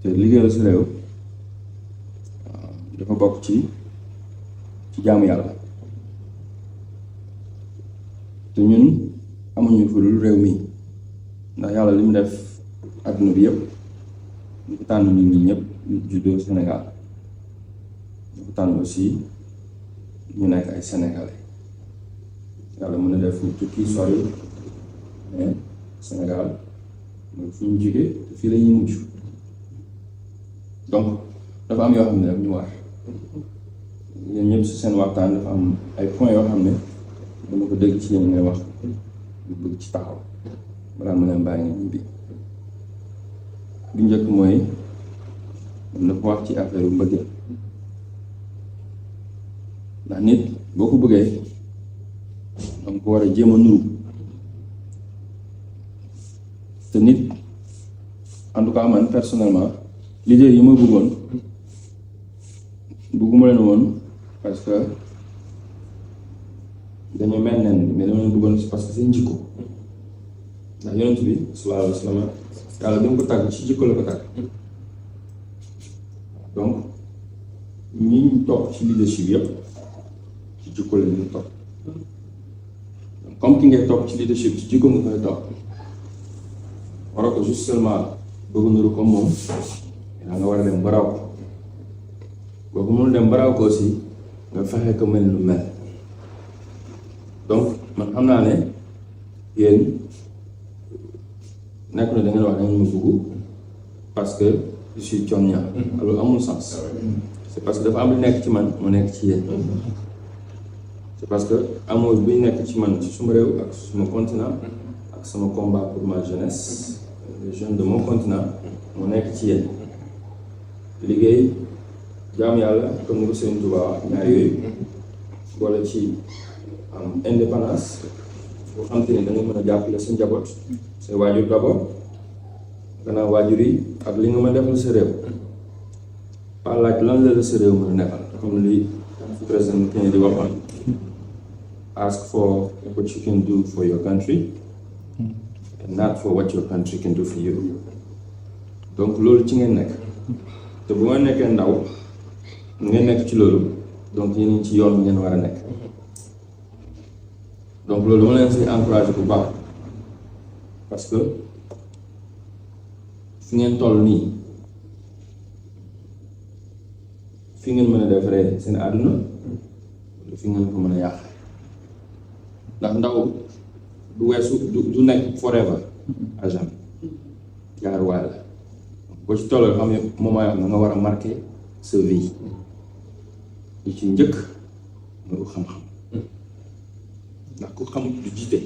te liggéeyal sa réew dafa bokk ci jaamu yàlla te ñun amuñu fu dul réew mi ndax yàlla li mu def adduna bi yëpp ñu ko tànn nit ñi ñëpp juddoo Sénégal ñu ko tànn aussi ñu nekk ay sénégalais yàlla mën na def fu tukki sori mais Sénégal mooy fu ñu jógee te fii la ñuy mujj donc dafa am yoo xam ne daf ñu war yéen ñëpp si seen waxtaan dafa am ay points yoo xam ne dama ko dégg ci yéen ngay wax ñu bëgg ci taxaw balaa ma leen bàyyi ñibbi bi njëkk mooy dafa wax ci affaire bu mbëggeel ndax nit boo ko bëggee danga ko war a jéem a nuru te nit en tout cas man personnellement l'idée yi ma bëgguma leen woon parce que dañu mel nen mais dama leen bëggoon parce que seen jikko ndax yonent bi sallallahu alayhi wa sallam yàlla bi mu ko tàgg ci jikko la ko tàgg donc ñi ñu topp ci leadership yëpp ci jikko la ñu topp comme ki ngay topp ci leadership ci jikko nga koy topp waroo ko juste seulement bëgg nuru comme moom yaa nga war a dem ba raw boo ko mënul dem ba raw ko aussi nga fexe ko mel lu mel donc man xam naa ne yéen nekk na da ngeen wax da ngeen ma bëgg parce que je suis Thione Niang alors amul sens c'est parce que dafa am lu nekk ci man mu nekk ci yéen c'est parce que amour bi nekk ci man ci suma réew ak suma continent ak sama combat pour ma jeunesse les jeunes de mon continent mu nekk ci yéen liggéey jaam yàlla comme ni ko Sëriñ Tuubaa wax ñaar yooyu boole ci am indépendance boo xam te ni da nga mën a jàppale sa njaboot say waajur d'abord gannaaw waajur yi ak li nga mën a defal sa réew pas laaj lan la sa réew mën a defal comme li président Kennedy di waxoon ask for what you can do for your country and not for what your country can do for you donc loolu ci ngeen nekk te bu nga nekkee ndaw ngeen nekk ci loolu donc yéen ci yoon bi ngeen war a nekk donc loolu dama leen si encouragé bu baax parce que fi ngeen toll nii fi ngeen mën a defaree seen àdduna fi ngeen ko mën a yàq ndax ndaw du weesu du nekk forever à jamais jaaruwaay la boo ci tolloo xam ne moment yoo xam ne nga war a marqué sa vie li ci njëkk mooy ku xam-xam ndax ku xam du jiite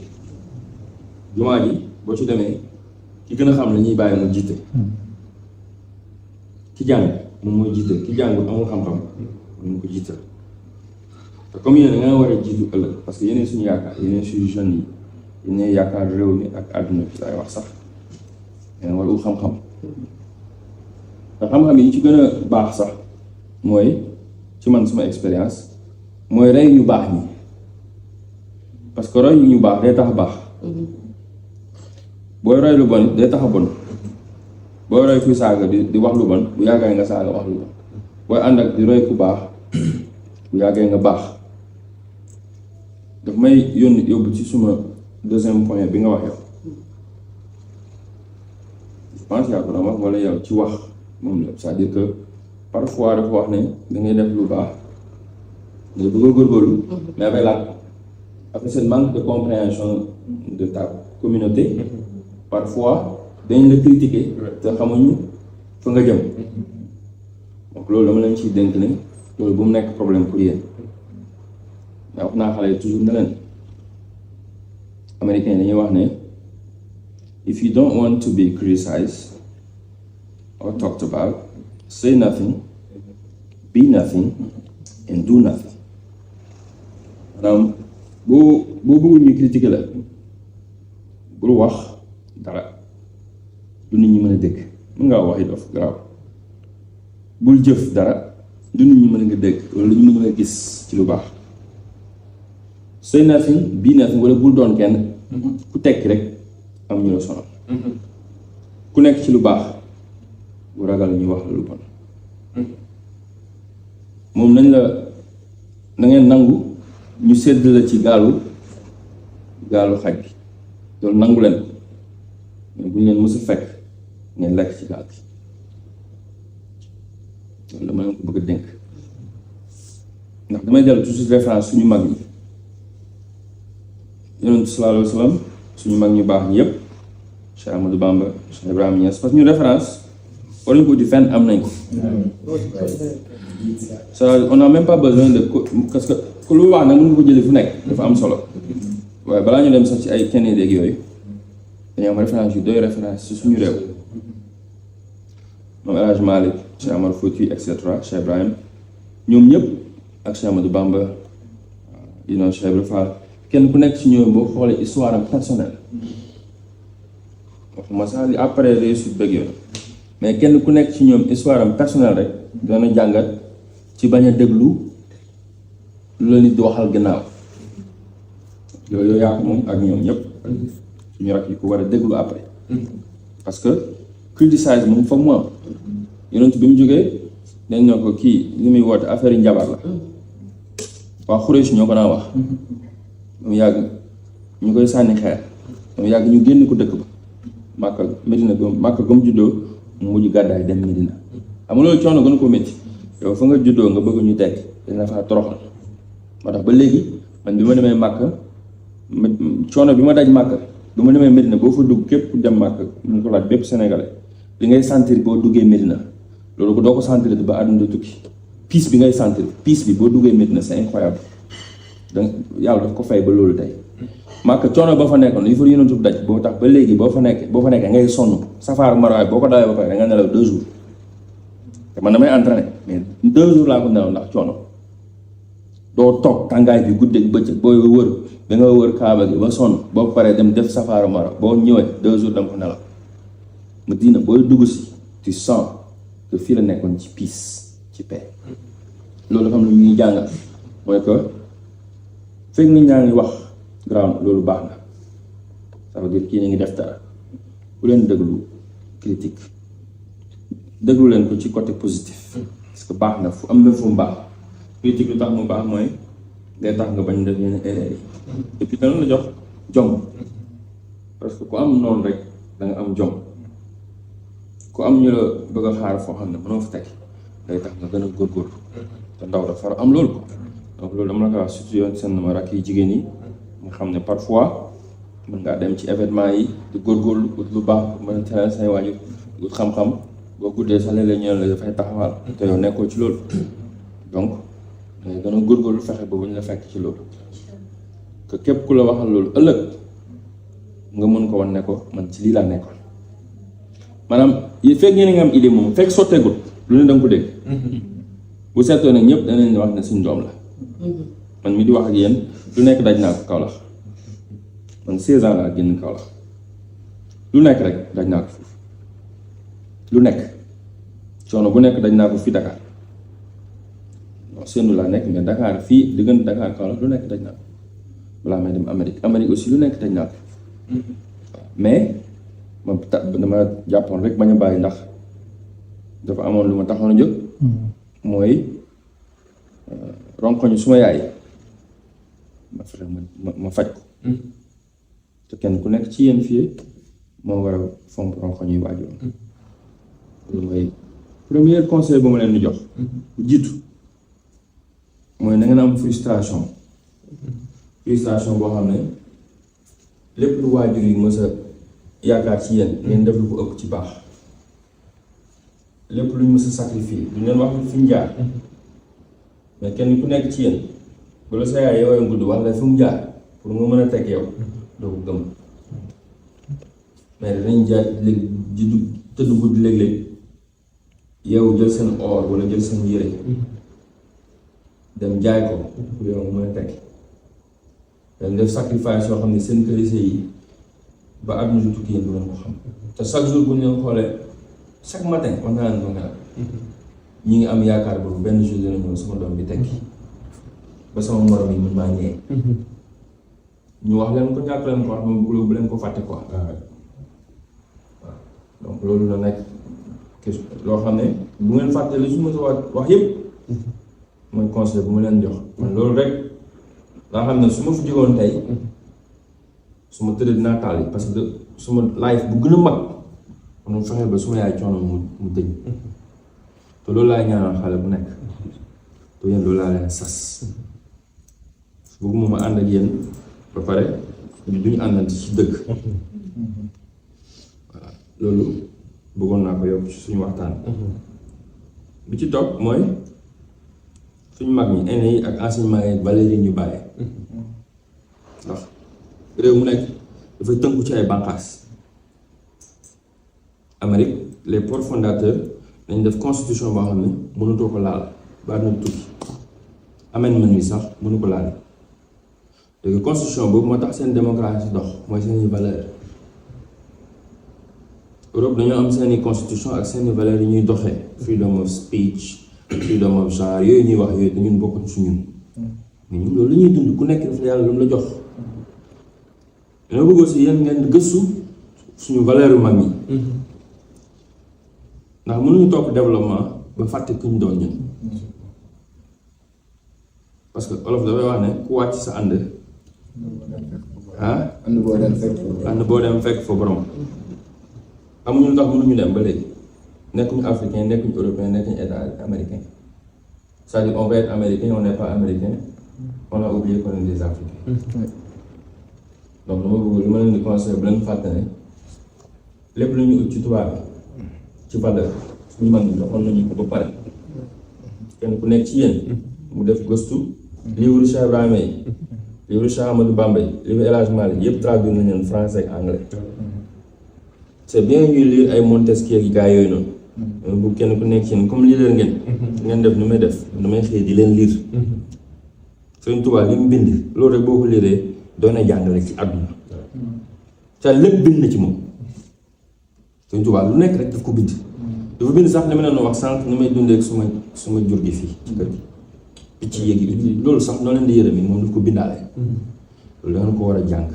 jumaa ji boo ci demee ki gën a xam la ñuy bàyyi mu jiite ki jàng moom mooy jiite ki jàngul amul xam-xam mu ko jiital te comme yéen nga war a jiitu ëllëg parce que yeneen suñu yaakaar yeneen suñu jeunes yi yeneen yaakaar réew mi ak àdduna bi laay wax sax yeneen war u xam-xam te xam-xam yi ci gën a baax sax mooy ci man suma expérience mooy rey ñu baax ñi parce que roy ñu baax day tax baax booy roy lu bon day tax a bon booy roy kuy saaga di wax lu bon bu yàggee nga saaga wax lu bon booy ànd ak di roy ku baax bu yàggee nga baax daf may yóbbu ci suma deuxième point bi nga wax yow je pense yaa ko doon wax wala yow ci wax moom la c'est-à-dire que parfois dafa wax ne da ngay def lu baax nga bëgg a góorgóorlu mais avec ce manque de compréhension de ta communauté parfois dañ la critiquer te xamuñu fa nga jëm donc loolu dama leen ciy dénk ne loolu bu mu nekk problème pour yéen mais wax naa xale toujours ne leen américain dañuy wax ne if you don't want to be criticized or talked about say nothing be nothing and do nothing maanaam boo bëggul ñu critiquer la bul wax dara du nit ñi mën a dégg mën ngaa wax it of garaaw bul jëf dara du nit ñi mën nga dégg wala lu ñu mën a gis ci lu baax say nothing be nothing wala bul doon kenn ku tekki rek am ñu la sonal ku nekk ci lu baax bu ragal ñu wax la lu bon moom nañ la na ngeen nangu ñu sedd la ci gaalu xaj bi loolu nangu leen mais bu ñu leen mës a fekk ngeen lekk ci gaal gi loolu dama leen ko bëgg a dénk ndax damay dellu toujours référence suñu mag ñi yonent sallallahu alayhi wa sallam suñu mag ñu baax ñi yëpp Cheikh Amadou Bamba Cheikh Ibrahima Niass parce que ñu référence waruñu ko di fenn am nañ ko ça on n'a même pas besoin de parce que lu wax nag mën nga ko jëlee fu nekk dafa am solo waaye balaa ñu dem sax ci ay kenn déeg yooyu dañoo am référence yu doy référence ci suñu réew moom El Hadj Malick Cheikh Amar Fouti et cetera Cheikh Ibrahim ñoom ñëpp ak Cheikh Amadou Bamba yi noonu Cheikh Ibrahima Fall kenn ku nekk ci ñoom boo xoolee histoire am personnelle waxuma sax li après réussite bëgg yoon mais kenn ku nekk ci ñoom histoire am personnelle rek dana jàngat ci bañ a déglu lu la nit di waxal gannaaw yooyu yaa ko moom ak ñoom ñëpp suñu rak yi ko war a déglu après parce que criticize moom foog mu am yonent bi mu jógee dañ ne ko kii li muy woote affaire yi njabar la waa Xuraysh ñoo ko naa wax mu yàgg ñu koy sànni xeer mu yàgg ñu génn ko dëkk ba Màkka gëm juddoo mu mujj gàddaay dem Medina xam nga loolu coono gën ko métti yow fa nga juddoo nga bëgg ñu teg dañ la faa toroxal moo tax ba léegi man bi ma demee Màkka coono bi ma daj Màkka bi ma demee Medina boo fa dugg képp ku dem Màkka mu ko laaj bépp sénégalais li ngay sentir boo duggee Medina loolu ko doo ko sentir ba àdduna tukki piis bi ngay sentir piis bi boo duggee Medina c'est incroyable donc yàlla daf ko fay ba loolu tey Màkka coono ba fa nekkoon li fa yonent bi daj boo tax ba léegi boo fa nekkee ngay sonn Safa ak Marwa boo ko dawee ba pare da nga nelaw 2 jours te man damay entraîné mais 2 jours laa ko nelaw ndax coono doo toog tàngaay bi guddeeg bëccëg booy wër da nga wër Kaaba gi ba sonn boo paree dem def Safa ak Marwa boo ñëwee 2 jours da nga ko nelaw Madina booy dugg si tu sens que fii la nekkoon ci peace ci paix loolu dafa am lu ñuy jàngal mooy que fekk nit ñaa ngi wax ground loolu baax na ça veut dire kii ñu ngi def dara bu leen déglu critique déglu leen ko ci côté positif parce que baax na fu am na fu mu baax critique lu tax mu baax mooy day tax nga bañ def yenn erreur yi et puis dana la jox jom parce que ku am noonu rek da nga am jom ku am ñu la bëgg a xaar foo xam ne mënoo fa teg day tax nga gën a góorgóorlu te ndaw dafa war a am loolu ko donc loolu dama la ko wax surtout yoon seen ma rakk yi jigéen yi nga xam ne parfois mën ngaa dem ci événement yi di góorgóorlu ut lu baax mën a teral say waajur ut xam-xam boo guddee sax léeg-léeg ñu la dafay taxawal te yow nekkoo ci loolu donc dangay gën a góorgóorlu fexe ba bu ñu la fekk ci loolu que képp ku la waxal loolu ëllëg nga mën ko wan ne ko man ci lii laa nekkoon maanaam yi fekk ngeen nga am idée moom fekk sotteegul lu ne danga ko dégg bu seetoo nag ñëpp danañ wax ne suñ doom la man mi di wax ak yéen lu nekk daj naa ko Kaolack man 16 ans laa génn Kaolack lu nekk rek daj naa ko foofu lu nekk coono bu nekk daj naa ko fii Dakar non seenu laa nekk mais Dakar fii diggante Dakar Kaolack lu nekk daj naa ko balaa may dem Amérique aussi lu nekk daj naa ko mais ma dama jàppoon rek bañ a bàyyi ndax dafa amoon lu ma taxoon a jóg mooy ronkoñu suma yaay ma fexe ma faj ko te kenn ku nekk ci yéen fii moo war a fomp ronkoñ yu waajur loolu mooy premier conseil bu ma leen di jox bu jiitu mooy na ngeen am frustration boo xam ne lépp lu waajur yi mës a yaakaar ci yéen ngeen def lu ko ëpp ci baax lépp lu ñu mës a sacrifier du leen wax fi mu jaar mais kenn ku nekk ci yéen bu la sa yaay yow gudd wax la fi mu jaar pour nga mën a teg yow doo ko gëm mais danañ jaar léegi di tëdd guddi léeg-léeg yow jël seen or wala jël seen yére dem jaay ko pour yow nga mën a teg dañ def sacrifice yoo xam ne seen kërise yi ba àdduna du tukki yéen du leen ko xam te chaque jour bu ñu leen xoolee chaque matin wax naa leen ko nga ñi ngi am yaakaar boobu benn jour dina ñëw sama doom bi tekki ba sama morom yi mën maa ñëwee ñu wax leen ko ñàkk leen ko wax moom bu leen ko fàtte quoi waaw donc loolu la nekk loo xam ne bu ngeen fàtte li su ma sa wax yëpp mooy conseil bu ma leen jox man loolu rek laa xam ne su ma fi jógoon tey su ma tëddee dinaa taal yi parce que suma life bu gën a mag kon fexe ba suma yaay coono mu tëj te loolu laay ñaanal xale bu nekk te yéen loolu laa leen sas bëgguma ma ànd ak yéen ba pare duñu àndante ci dëgg voilà loolu bëggoon naa ko yokk ci suñu waxtaan bi ci topp mooy suñu mag ñi aînés yi ak enseignement yi valeurs yi ñu bàyyee ndax réew mu nekk dafay tënku ci ay bànqaas Amérique les pères fondateurs dañ def constitution boo xam ne mënutoo ko laal ba na tukki amendement yi sax mënu ko laal léegi constitution boobu moo tax seen démocratie dox mooy seeni valeur Europe dañoo am seeni constitution ak seeni valeurs yi ñuy doxee freedom of speech freedom of genre yooyu ñuy wax yooyu dañun bokkuñ su ñun mais ñun loolu la ñuy dund ku nekk daf la yàlla lu mu la jox dina bëgg aussi yéen ngeen gëstu suñu valeur yu mag ñi ndax mënuñu topp développement ba fàtte ku ñu doon ñun parce que olof dafay wax ne ku wàcc sa ànd ànd boo dem fekk fa borom amuñu lu tax mënuñu dem ba léegi nekkuñu africain nekkuñu européen nekkuñu état américain c'est-à-dire on va être américain on n'est pas américain on a oublié qu'on est des africains donc dama bëgg li ma leen di conseillé bu leen fàtte ne lépp lu ñu ut ci tubaab bi ci valeur suñu mag ñi doxoon nañu ko ba pare kenn ku nekk ci yéen mu def gëstu livre Cheikh Ibrahima yi livre Cheikh Ahmadou Bamba yi livre El Hadj Malick yëpp traduire nañu leen français ak anglais c'est bien ñuy lire ay Montesquieu ak gars yooyu noonu bu kenn ku nekk ci yéen comme lire ngeen def nu may def damay xëy di leen lire Sëriñ Tuubaa li mu bind loolu rek boo ko liree doon na jàngale ci àdduna ca lépp bind na ci moom Sëriñ Tuubaa lu nekk rek daf ko bind dafa bind sax li ma leen wax sànq ni may dundee ak suma jur gi fii ci kër gi picc yéegi loolu sax noo leen di yërëm yi moom daf ko bindaale loolu da nga ko war a jàng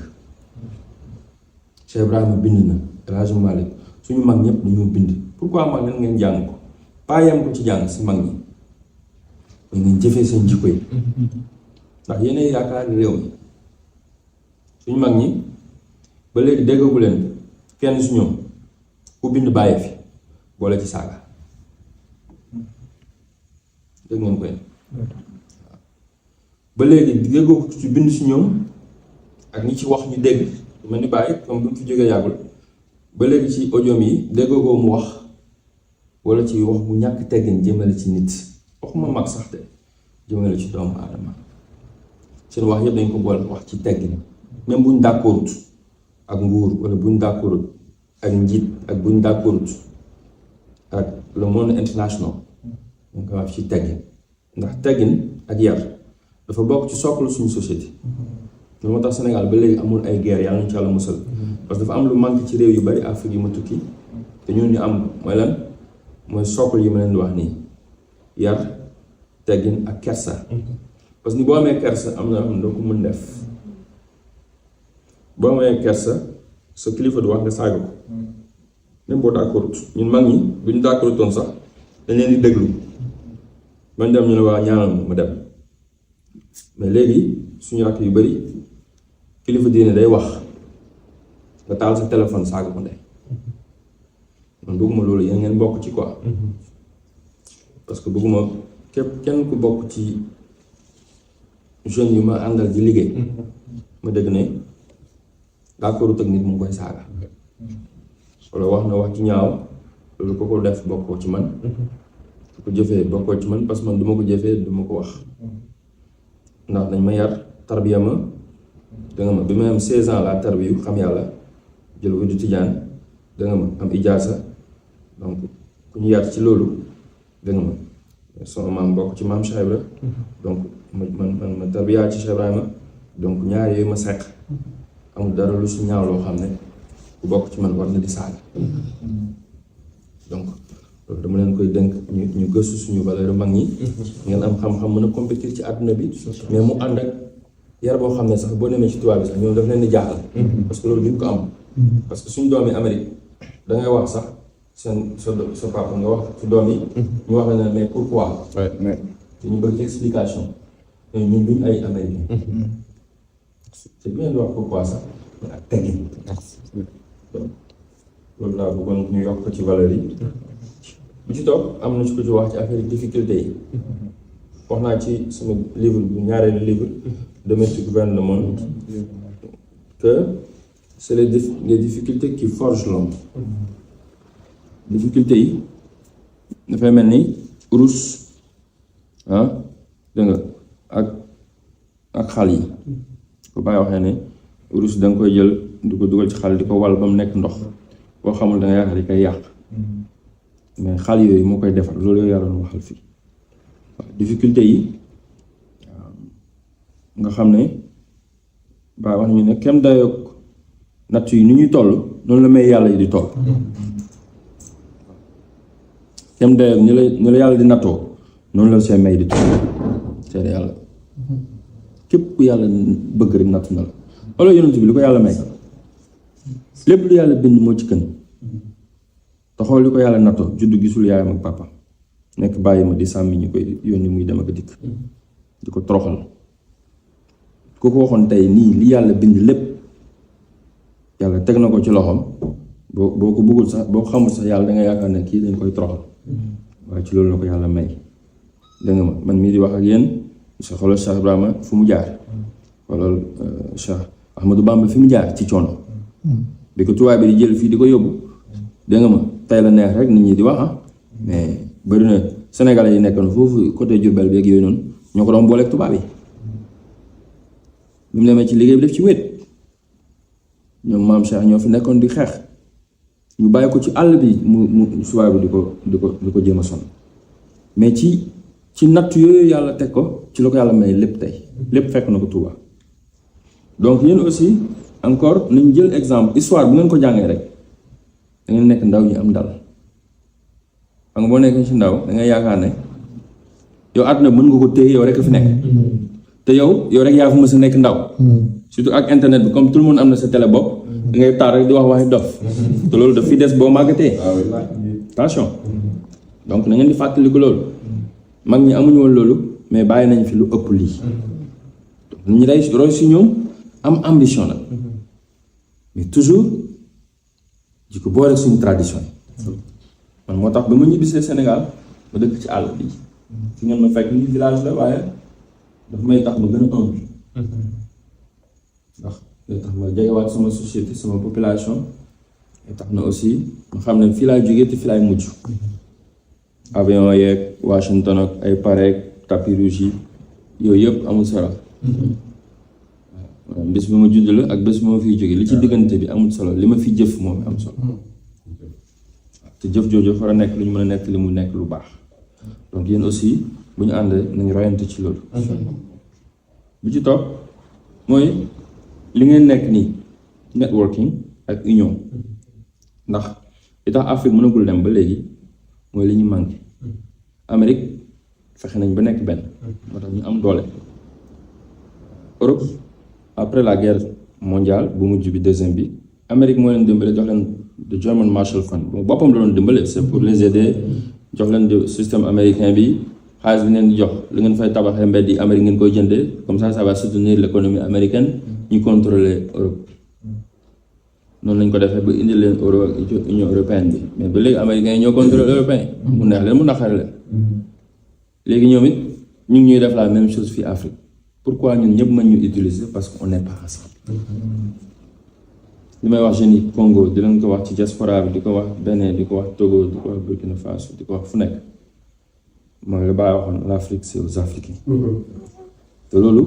Cheikh Ibrahima bind na El Hadj Malick suñu mag ñëpp dañoo bind pourquoi mag nan ngeen jàng ko pas yam ko ci jàng si mag ñi mooy ngeen jëfee seen jikko yi ndax yéenay yaakaar réew mi suñu mag ñi ba léegi déggagu leen kenn su ñoom ku bind bàyyi fi boole ci saaga dégg ngeen koy ba léegi déggoo ci bind si ñoom ak ñi ci wax ñu dégg mel ni bàyyi comme bu ñu fi jógee yàggul ba léegi ci audio yi déggoo mu wax wala ci wax bu ñàkk teggin jëmale ci nit waxuma mag sax de jëmale ci doomu aadama seen wax yëpp dañ ko boole wax ci teggin même buñ d'accordut ak nguur wala buñ d'accordut ak njiit ak buñ d'accordut ak le monde international dañ ko wax ci teggin ndax teggin ak yar dafa bokk ci sooklu suñu société loolu moo tax Sénégal ba léegi amul ay guerre yàlla ñu ci yàlla musal parce que dafa am lu manqué ci réew yu bari Afrique yu ma tukki te ñun ñu am mooy lan mooy sooklu yi ma leen di wax nii yar teggin ak kersa parce que ni boo amee kersa am na xam ne doo ko mën def boo amee kersa sa kilifa du wax nga saaga ko même boo d'accord ñun mag ñi bu ñu d'accord toon sax dañ leen di déglu bañ dem ñu ne waa ñaanal ma dem mais léegi suñu rakk yu bari kilifa diine day wax nga taal sa téléphone saaga ko ndey man bëgguma loolu yéen ngeen bokk ci quoi parce que bëgguma kenn ku bokk ci jeunes yu ma àndal di liggéey ma dégg ne d'accord ak nit mu koy saaga walla wax na wax ci ñaaw loolu ko ko def bokkoo ci man su ko jëfee bokkoo ci man parce que man du ma ko jëfee du ma ko wax ndax dañ ma yar tarbiya ma danga ma bi ma am 16 ans laa tarbiyu xam yàlla jël ko du tijaan danga ma am ijaasa donc ku ñu yar ci loolu danga ma sama maam bokk ci maam Cheikh Ibra donc ma tarbiya ci Cheikh Ibrahima donc ñaar yooyu ma seq amul dara lu si ñaaw loo xam ne ku bokk ci man war na di saaga donc loolu dama leen koy dénk ñu gëstu suñu valeur mag ñi ngeen am xam-xam mën a compétir ci àdduna bi mais mu ànd ak yar boo xam ne sax boo demee ci tubaab bi sax ñoom daf leen di jaaxal parce que loolu duñ ko am parce que suñu doomi Amérique dangay wax sax sa papa nga wax sa doom yi. ñu wax la ne mais pourquoi. mais te ñu bëgg explication. mais ñun duñ ay américain. c'est bien de wax pourquoi sax ak teggin. loolu laa bëggoon ñu yokk ko ci valeur yi. bu ci topp am na ci ko ci wax ci affaire difficulté yi. wax naa ci sama livre bu ñaareelu livre. Demain tu gouvernes le monde. que c'est les difficultés qui forgent l'homme. difficulté yi dafay mel ni urus dégg nga ak xal yi ko bàyyi waxee ne urus da nga koy jël di ko dugal ci xal di ko wal ba mu nekk ndox boo xamul da nga yaakaar di koy yàq mais xal yooyu moo koy defar loolu yooyu yàlla waxal fii waaw difficulté yi nga xam ne bàyyi wax ñu ne kem dayoog natt yi ni ñuy toll noonu la may yàlla yi di toll kem dayoog ni la yàlla di nattoo noonu la seen may di toll seede yàlla képp ku yàlla bëgg rek natt na la walla yonent bi li ko yàlla may lépp lu yàlla bind moo ci gën te xool li ko yàlla nattoo juddu gisul yaayam ak papa nekk bàyyi ma di sàmmi ñu koy yónni muy dem ak dikk di ko toroxal ku ko waxoon tey nii li yàlla bind lépp yàlla teg na ko ci loxoom boo ko bëggul sax boo ko xamul sax yàlla da nga yaakaar ne kii dañ koy toroxal waaye ci loolu la ko yàlla may dégg nga ma man mii di wax ak yéen sa xoolal Cheikh Ibrahima fu mu jaar xoolal Cheikh Ahmadou Bamba fi mu jaar ci coono bi ko tubaab bi di jël fii di ko yóbbu dégg nga ma tey la neex rek nit ñi di wax mais bëri na Sénégalais yi nekkoon foofu côté Diourbel bi ak yooyu noonu ñoo ko doon booleeg tubaab yi bi mu demee ci liggéey bi def ci wét ñoom maam Cheikh ñoo fi nekkoon di xeex ñu bàyyi ko ci àll bi mu subaay bi di ko jéem a sonn mais ci natt yooyu yàlla teg ko ci la ko yàlla may lépp tey lépp fekk na ko Touba donc yéen aussi encore nañ jël exemple histoire bu ngeen ko jàngee rek da ngeen nekk ndaw ñu am dal xam nga boo nekkee ci ndaw da ngay yaakaar ne yow àdduna mën nga ko téye yow rek a fi nekk te yow rek yaa fi mës a nekk ndaw surtout ak internet bi comme tout le monde am na sa télé bopp da ngay taal rek di wax waxi dof te loolu daf fi des boo màggatee attention donc na ngeen di fàttaliku loolu mag ñi amuñu woon loolu mais bàyyi nañ fi lu ëpp lii ñu day roy si ñoom am ambition la mais toujours di ko boole suñu tradition yi man moo tax ba ma ñibbisee Sénégal ma dëkk ci àll bi fi ngeen ma fekk ni village la waaye dafa may tax ma gën a humble ndax day tax ma jegewaat sama société sama population day tax na aussi ma xam ne fii laay jógee te fii laay mujj avion yeeg Washington ak ay pareeg tapis rouge yi yooyu yëpp amul solo waaw bés bi ma judd la ak bés bi ma fiy jóge li ci diggante bi amul solo li ma fi jëf moom am solo te jëf jooju war a nekk lu ñu mën a nekk li mu nekk lu baax donc yéen aussi bu ñu ànd nañu royante ci loolu bi ci topp mooy li ngeen nekk nii networking ak union ndax li tax Afrique mënagul dem ba léegi mooy li ñu manqué Amérique fexe nañ ba nekk benn moo tax ñu am doole Europe après la guerre mondiale bu mujj bi deuxième bi Amérique moo leen dimbale jox leen the German Marshall Fund boppam la doon dimbale c'est pour les aider jox leen de système américain bi xaalis bi ngeen di jox li ngeen fay tabaxee mbedd yi Amérique ngeen koy jëndee comme ça va soutenir l'économie américaine ñu contrôler Europe noonu lañ ko defee ba indi leen euro ak Union européenne bi mais ba léegi américains yi ñoo contrôler européen mu neex leen mu naqari leen léegi ñoom it ñu ngi ñuy def la même chose fii Afrique pourquoi ñun ñëpp mën ñu utiliser parce que on n'est pas ensemble li may wax jeunes yi Congo di leen ko wax ci diaspora bi di ko wax Bénin di ko wax Togo di ko wax Burkina Faso di ko wax fu nekk mooy la bàyyi waxoon l'Afrique c'est aux Africains te loolu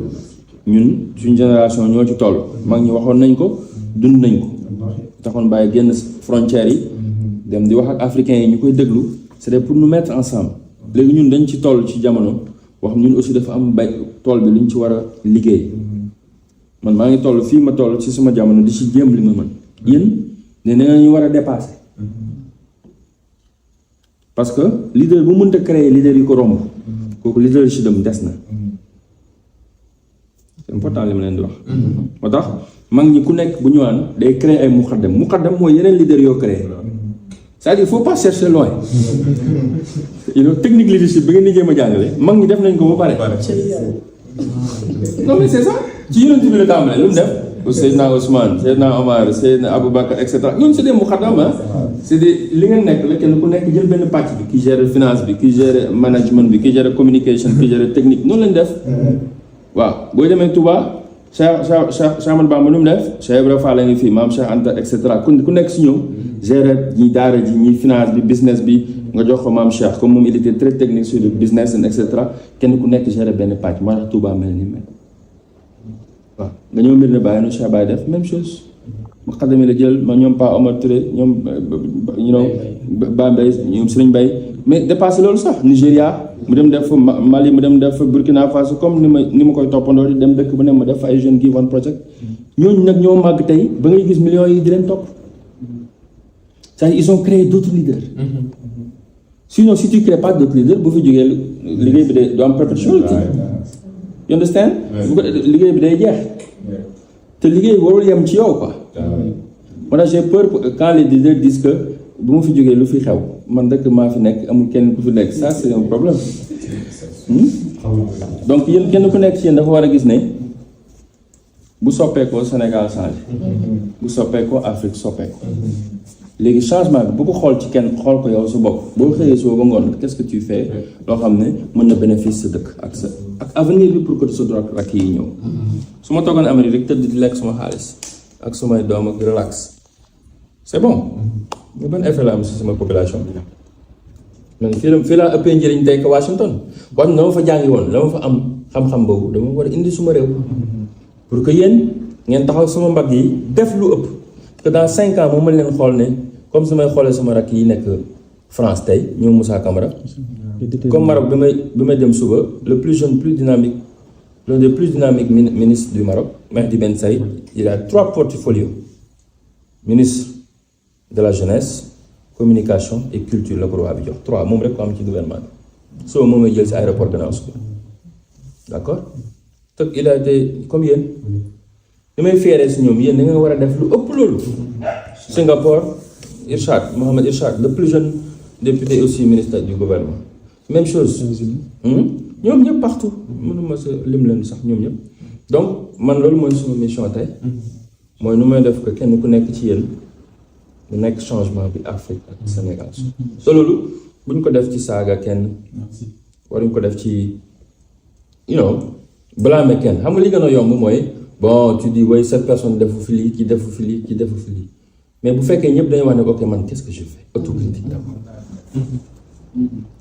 ñun suñ génération ñoo ci toll mag ñi waxoon nañ ko dund nañ ko taxoon bàyyi génn frontières yi dem di wax ak africains yi ñu koy déglu c'était pour nous mettre ensemble léegi ñun dañ ci toll ci jamono wax ñun aussi dafa am bay tool bi luñ ci war a liggéey man maa ngi toll fii ma toll ci sama jamono di ci jéem li ma mën yéen ne na ñu war a dépasser parce que leader bu mënta créer leader yi ko romb kooku leadership dem des na c'est important li ma leen di wax moo tax mag ñi ku nekk bu ñëwaan day créer ay muqaddam mooy yeneen leader yoo créer c'est-à-dire il faut pas chercher loin technique leadership bi ngeen di jéem a jàngale mag ñi def nañ ko ba pare. non mais c'est ça ci yonent bi la tàmbalee lu mu def Seydina Ousmane Seydina Omar Seydina Aboubacar et cetera ñoom c'est des muqaddam c'est des li ngeen nekk la kenn ku nekk jël benn pàcc bi ki gère finance bi ki gère management bi ki gère communication ki gère technique noonu lañ def waaw boo demee Touba Cheikh Ahmadou Bamba nu mu def Cheikh Ibrahima Fall la ngi fii Maam Cheikh Anta et cetera ku nekk si ñoom gère ñi daara ji ñi finance bi business bi nga jox ko Maam Cheikh comme moom il était très technique sur le business et cetera kenn ku nekk gère benn pàcc moo tax Touba mel ni mel waaw nga ñëw mbir ne bàyyi nu Cheikh Baye def même chose mu xadami la jël ma ñoom Pa Omar Touré ñoom Ba Mbaye ñoom Serigne Baye mais dépassé loolu sax Nigéria mu dem def Mali mu dem def Burkina Faso comme ni ma koy toppandoo di dem dëkk bu ne ma def ay Jeunes Give One Project ñooñu nag ñoo màgg tey ba ngay gis millions yi di leen topp c'est-à-dire ils ont créé d'autres leaders sinon si tu crées pas d'autres leaders bu fi jógee liggéey bi day du am perpetuity you understand liggéey bi day jeex te liggéey warul yem ci yow quoi moo tax j'ai peur quand les leaders disent que bu ma fi jógee lu fi xew man rek maa fi nekk amul kenn ku fi nekk ça c'est un problème donc yéen kenn ku nekk ci yéen dafa war a gis ne bu soppeekoo Sénégal changé bu soppeekoo Afrique soppeekoo léegi changement bi bu ko xool ci kenn xool ko yow su bopp boo xëyee soo ba ngoon qu'est-ce que tu fais loo xam ne mën na bénéfice sa dëkk ak sa ak avenir bi pour que sa droit ak yi ñëw su ma toogoon Amérique rek tëdd di lekk suma xaalis ak sumay doom ak relax c'est bon mais ban effet la am si sama population bi man fii laa ëppee njëriñ tey que Washington dama fa jàngi woon dama fa am xam-xam boobu dama war a indi suma réew pour que yéen ngeen taxaw sama mbagg yi def lu ëpp que dans 5 ans moom mën leen xool ne comme samay xoolee sama rakk yi nekk France tey ñoom Moussa Camara comme Maroc bi may dem suba le plus jeune plus dynamique l'un des plus dynamiques ministres du Maroc Mehdi Ben Saïd il a 3 portfolios ministre de la jeunesse communication et culture la ko waa bi jox 3 moom rek ko am ci gouvernement bi soo moom may jël si aéroport gannaaw suba d'accord te il a été comme yéen li may feeree si ñoom yéen da nga war a def lu ëpp loolu Singapour Mohamed Irshad le plus jeune député aussi ministre du gouvernement même chose ñoom ñëpp partout mënuma sa lim leen sax ñoom ñëpp donc man loolu mooy suma mission tey mooy nu may def ko kenn ku nekk ci yéen mu nekk changement bi Afrique ak Sénégal so loolu buñ ko def ci saaga kenn waruñ ko def ci blâmer kenn xam nga li gën a yomb mooy bon tu dis oui cette personne defu fi lii ki defu fi lii ki defu fi lii mais bu fekkee ñëpp dañuy wax ne ok man qu'est-ce que je fais autocritique d'abord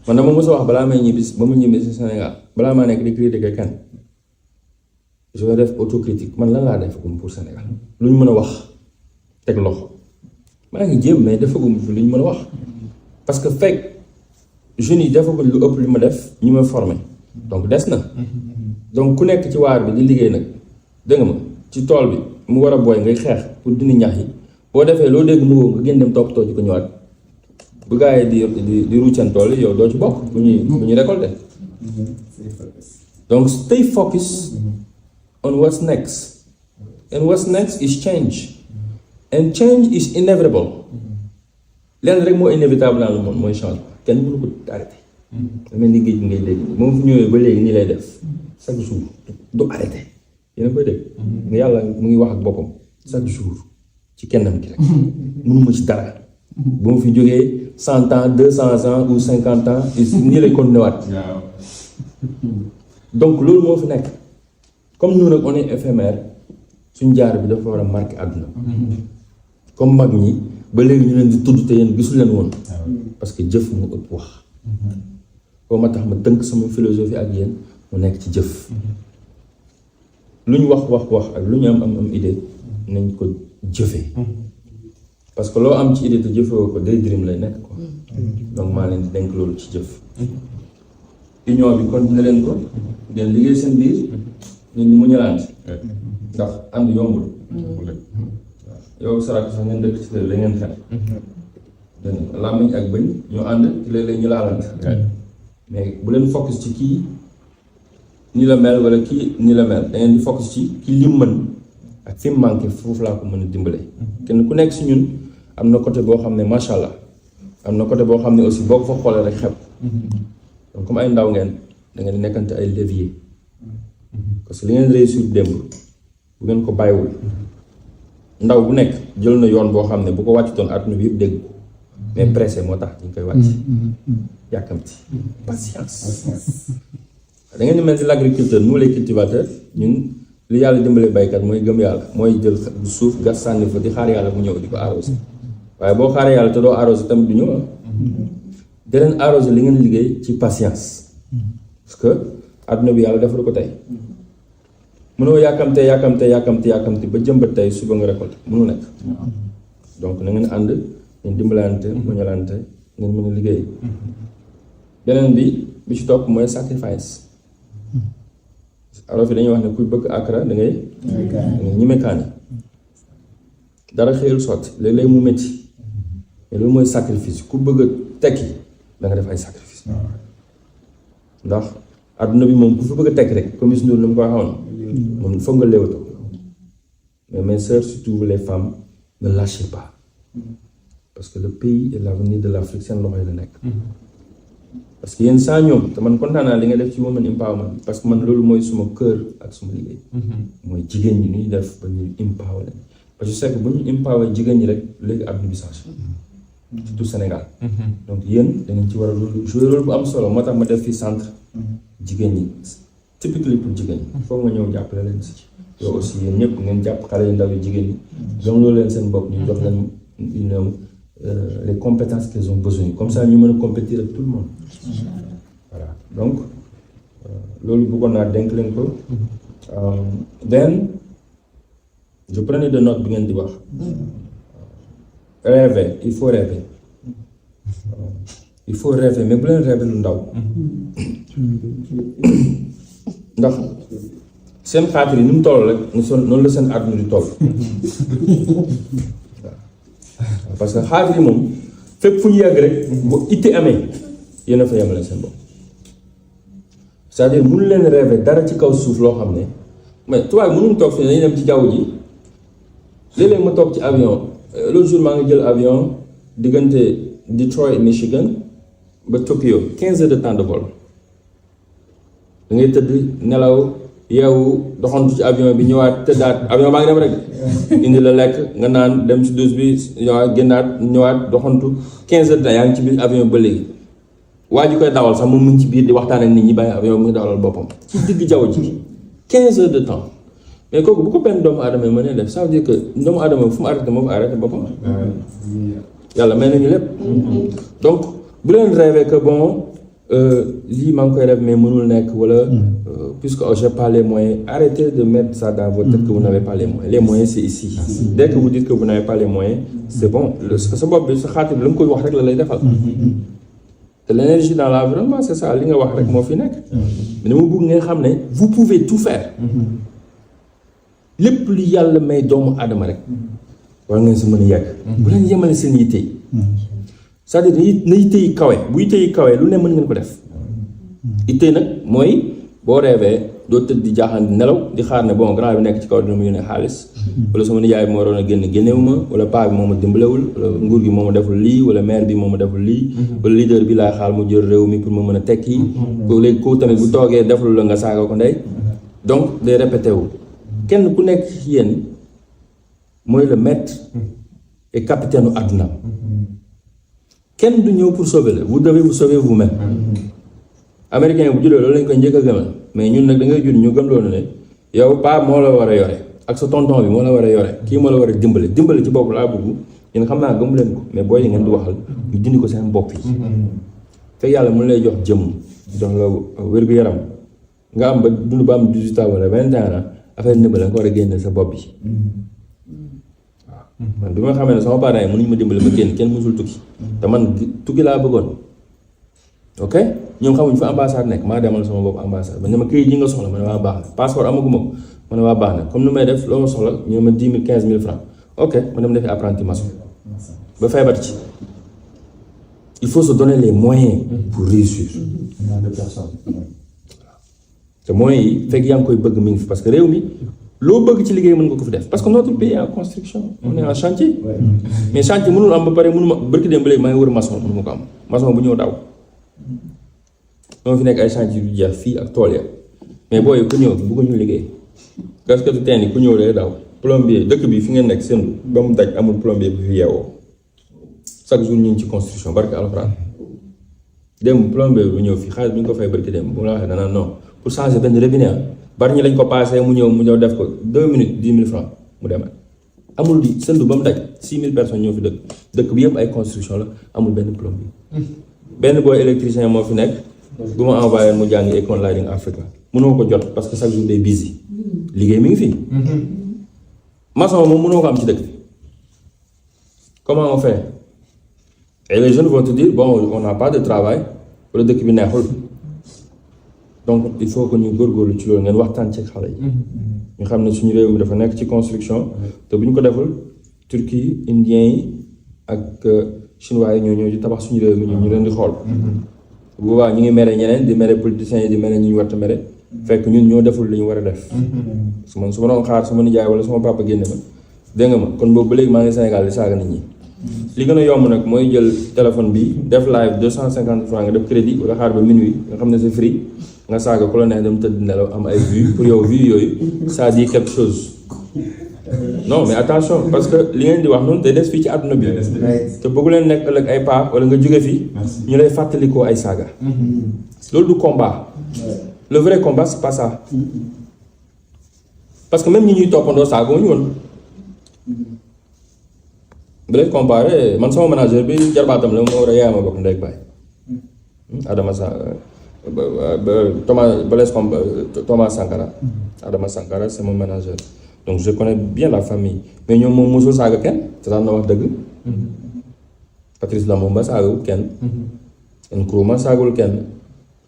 man dama mos a wax balaa may ñibbisi ba mu ñibbisi Sénégal balaa maa nekk di critiquer kenn je vais def autocritique man lan laa defagum pour Sénégal lu ñu mën a wax teg loxo maa ngi jéem mais defagum fi lu ñu mën a wax parce que fekk jeunes yi defaguñ lu ëpp lu ma def ñu ma formé donc des na donc ku nekk ci waar bi di liggéey nag dégg nga ma ci tool bi mu war a booy ngay xeex pour dindi ñax yi boo defee loo dégg mu nga génn dem toppatoo ji ko ñëwaat bu gaa yi di ruucan tool yi yow doo ci bokk bu ñuy récolter donc stay focused on what's next and what's next is change and change is inevitable lenn rek moo inévitable dans le monde mooy changement kenn mënu ko arrêté damay ni géej ngay dégg moom fu ñëwee ba léegi nii lay def chaque jour du arrêté yéen a koy dégg nga yàlla mu ngi wax ak boppam chaque jour ci kennam gi rek mënuma ci dara bu ma fi jógee 100 ans 200 ans ou 50 ans nii lay continué waat donc loolu moo fi nekk comme nous nag on est éphémère suñ jaar bi dafa war a marqué àdduna comme mag ñi ba léegi ñu leen di tudd te yéen gisul leen woon parce que jëf mu ëpp wax boo ma tax ma tënk sama philosophie ak yéen mu nekk ci jëf lu ñu wax ak lu ñu am idée nañ ko jëfee parce que loo am ci idée te jëfewoo ko day dream lay nekk quoi donc maa leen di denk loolu ci jëf union bi continué leen ko ngeen liggéey seen biir ñun ñu mu ñëlaante ndax ànd yombul yow sarak sax ngeen dëkk ci kër la ngeen xel dégg nga làmmiñ ak bëñ ñu ànd ci léeg-léeg ñu laalante mais bu leen focus ci kii ni la mel wala kii ni la mel da ngeen di focus ci kii lim mën ak fi mu manqué foofu laa ko mën a dimbale kenn ku nekk si ñun am na côté boo xam ne macha allah am na côté boo xam ne aussi boo ko fa xoolee rek xeeb donc comme ay ndaw ngeen da ngeen nekkante ay levier parce que li ngeen réussir démb bu ngeen ko bàyyiwul ndaw bu nekk jël na yoon boo xam ne bu ko wàccutoon àdduna bi yëpp dégg ko mais pressé moo tax ñu koy wàcc yàkkamti patience da ngeen di mel ni l'agriculteur nous les cultivateurs ñun li yàlla dimbale baykat mooy gëm yàlla mooy jël suuf gas sànni fa di xaar yàlla mu ñëw di ko arrosé waaye boo xaaree yàlla te doo arrosé tamit du ñëw da leen arrosé li ngeen liggéey ci patience parce que àdduna bi yàlla defaru ko tey mënoo yàkkamte ba jëmbat tey suba nga récolté mënu nekk donc na ngeen ànd ngeen dimbalante muñalante ngeen mën a liggéey beneen bi ci topp mooy sacrifice alors fi dañuy wax ne kuy bëgg akra da ngay ñime kaani dara xëyul sotti léeg-léeg mu métti mais loolu mooy sacrifice ku bëgg a tekki da nga def ay sacrifice ndax adduna bi moom ku fi bëgg a tekki rek comme Youssou Ndour ni mu ko waxoon moom foog nga léewatoo mais mes sœurs surtout les femmes ne lâchez pas parce que le pays et l'avenir de l'Afrique seen loxo yi la nekk parce que yéen saa ñoom te man kontaan naa li nga def ci women empowerment parce que man loolu mooy suma kër ak suma liggéey mooy jigéen ñi ñuy def ba ñuy empower parce que je sais que bu ñu empower jigéen ñi rek léegi adduna bi changé surtout Sénégal donc yéen da ngeen ci war a jouer rôle bu am solo moo tax ma def fi centre jigéen ñi typiquement pour jigéen ñi foog nga ñëw jàppale leen si yow aussi yéen ñëpp ngeen jàpp xale yu ndaw yu jigéen ñi gëmloo leen seen bopp ñu jox leen les compétences qu'ils ont besoin comme ça ñu mën a compétir ak tout le monde voilà donc loolu bëggoon naa dénk leen ko then je prenais de note bi ngeen di wax rêver il faut rêver mais bu leen rêver lu ndaw ndax seen xaatir yi ni mu toll rek noonu la seen àdduna di toll parce que xaatir yi moom fépp fu ñu yàgg rek bu itte amee yéen a fa yemale seen bopp c'est-à-dire mënu leen rêver dara ci kaw suuf loo xam ne mais tubaab mënuñ toog fii dañuy dem ci jaww ji léeg-léeg ma toog ci avion l'autre jour maa ngi jël avion diggante Detroit Michigan ba Tokyo 15 heures de temps de vol da ngay tëdd nelaw yeewu doxantu ci avion bi ñëwaat tëddaat avion baa ngi dem rek indi la lekk nga naan dem ci douche bi ñëwaat génnaat ñëwaat doxantu 15 heures de temps yaa ngi ci biir avion ba léegi waa ji koy dawal sax moom mu ngi ci biir di waxtaan ak nit ñi bàyyi avion mu ngi dawalal boppam ci digg jaww ji 15 heures de temps mais kooku bu ko benn doomu aadama mën a def ça veut dire que doomu aadama fu mu arrêté moo fa arrêté boppam yàlla may nañu lépp donc bu leen rêver que bon lii maa ngi koy rêve mais mënul nekk wala puisque j'ai pas les moyens arrêtez de mettre ça dans votre tête que vous n'avez pas les moyens c'est ici dès que vous dites que vous n'avez pas les moyens c'est bon sa bopp bi sa xaatir bi la nga koy wax rek la lay defal te l'énergie dans l'environnement c'est ça li nga wax rek moo fi nekk mais dama bëgg ngeen xam ne vous pouvez tout faire lépp lu yàlla may doomu aadama rek war ngeen si mën a yegg bu leen yemale seen yitte yi c'est-à-dire na yitte yi kawe bu yitte yi kawe lu ne mën ngeen ko def yitte nag mooy boo reewee doo tëdd di jaaxaan di nelaw di xaar ne bon grand bi nekk ci kaw dina mu yónnee xaalis wala sama nijaay bi moo waroon a génnewu ma wala paa bi moo ma dimbalewul wala nguur gi moo ma deful lii wala maire bi moo ma deful lii wala leader bi laay xaal mu jël réew mi pour ma mën a tekki ko léegi ko tamit bu toogee deful la nga saaga ko ndey donc day répété wu kenn ku nekk yéen mooy le maître et capitaine u àdduna kenn du ñëw pour sauver la vous devez vous sauver vous-même américain bu juddoo loolu lañ koy njëkk a gëmal mais ñun nag da ngay judd ñu gëm loolu ne yow paa moo la war a yore ak sa tonton bi moo la war a yore kii moo la war a dimbale ci bopp laa bëgg yéen xam naa gëm leen ko mais booy yi ngeen di waxal ñu dindi ko seen bopp yi fekk yàlla mun lay jox jëmm jox la wér-gu-yaram nga am ba dund ba am 18 ans wala 21 ans affaire ndimbal nga ko war a génne sa bopp yi waaw man bi ma xamee ne sama parents yi mënuñu ma dimbale ma génn kenn mësul tukki te man tukki laa bëggoon ok ñoom xamuñ fa ambassade nekk maa demal sama bopp ambassade ba ne ma këyit yi nga soxla ma ne waa baax na passeport amaguma ko ma ne waa baax na comme ni may def loo ma soxla ñu ma 10 000 15 000 francs ok ma dem defi apprenti maçon ba feebar ci il faut se donner les moyens pour réussir te moyens yi fekk yaa ngi koy bëgg mi ngi fi parce que réew mi loo bëgg ci liggéey mën nga ko fi def parce que notre pays est en construction on est en chantier mais chantier mënul am ba pare mënuma barki dem ba léegi maa ngi wër maçon mënuma ko am maçon bu ñëw daw moo fi nekk ay chantier yu jeex fii ak tool ya mais booy ku ñëw bëgguñu liggéey gaskatu teen yi ku ñëw day daw plombier dëkk bi fi ngeen nekk seen ba mu daj amul plombier bi fi yeewoo chaque jour ñu ngi ci construction barki alxuraan dem plombier bu ñëw fii xaalis bi ñu ko fay barki dem bu la waxee danaa non pour changer benn robinet bari ñi lañ ko passé mu ñëw def ko 2 minutes 10 000 francs mu demal amul di sëndu ba mu daj 6 000 personnes ñoo fi dëkk bi yëpp ay construction la amul benn plombier benn booy électricien moo fi nekk bu ma envoyé mu jàngi Econ Lighting Africa mënoo ko jot parce que chaque jour day busy liggéey mi ngi fii maçon moom mënoo ko am ci dëkk bi comment on fait et les jeunes vont te dire bon on n'a pas de travail wala dëkk bi neexul donc il faut que ñu góorgóorlu ci loolu ngeen waxtaan ci xale yi ñu xam ne suñu réew mi dafa nekk ci construction te bu ñu ko deful Turquie indien yi ak chinois yi ñoo ñëw di tabax suñu réew mi ñu leen di xool bu boobaa ñu ngi mere ñeneen di mere politiciens yi di mere ñu war a mere fekk ñun ñoo deful li ñu war a def parce que man su ma doon xaar sama nijaay wala sama papa génne ma dégg nga ma kon boobu ba léegi maa ngi Sénégal di saaga nit ñi li gën a yomb nag mooy jël téléphone bi def live 250 francs nga def crédit wala xaar ba minuit nga xam ne c'est free nga saaga ku la neex dem tëdd nelaw am ay vues pour yow vues yooyu ça dit quelque chose non mais attention parce que li ngeen di wax noonu day des fii ci àdduna bi te bëggu leen nekk ëllëg ay paa wala nga jóge fii ñu lay fàttalikoo ay saaga loolu du combat le vrai combat c'est pas ça parce que même ñi ñuy toppandoo saaga wuñu woon bu leen comparé man sama manager bi jarbaatam la moo war a yaayama bokk ndey baay Adama Thomas Sankara Adama Sankara c'est mon manager donc je connais bien la famille mais ñoom moom mosul saaga kenn te daan na wax dëgg Patrice Lumumba saagawul kenn Nkrumah saagawul kenn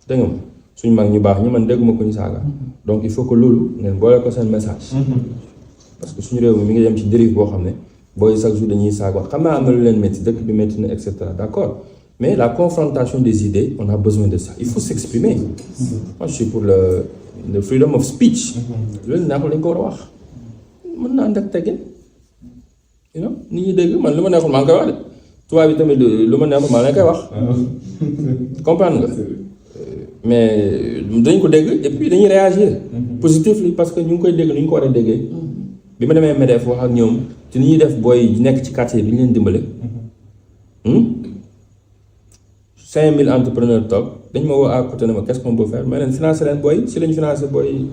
dégg nga suñu mag ñu baax ñi man dégguma ko ñu saaga donc il faut que loolu ngeen boole ko seen message parce que suñu réew mi ngi dem ci dérive boo xam ne booy chaque jour dañuy saaga xam naa am na lu leen métti dëkk bi métti na et cetera d'accord mais la confrontation des idées on a besoin de ça il faut s'exprimer moi je suis pour le freedom of speech loolu neexul dañ ko war a wax mën naa ànd ak teggin you know nit ñi dégg man lu ma neexul maa ngi koy wax de tubaab bi tamit lu ma neexul maa ngi koy wax comprendre nga mais dañ ko dégg et puis dañuy réagir positivement parce que ñu ngi koy dégg ni ñu ko war a déggee bi ma demee MEDEF wax ak ñoom te ni ñuy def booy nekk ci quartier bi ñu leen dimbale 5000 entrepreneurs toog dañ ma woo à côté ne ma qu'est-ce qu'on peut faire mais leen financer leen booy si lañ financer booy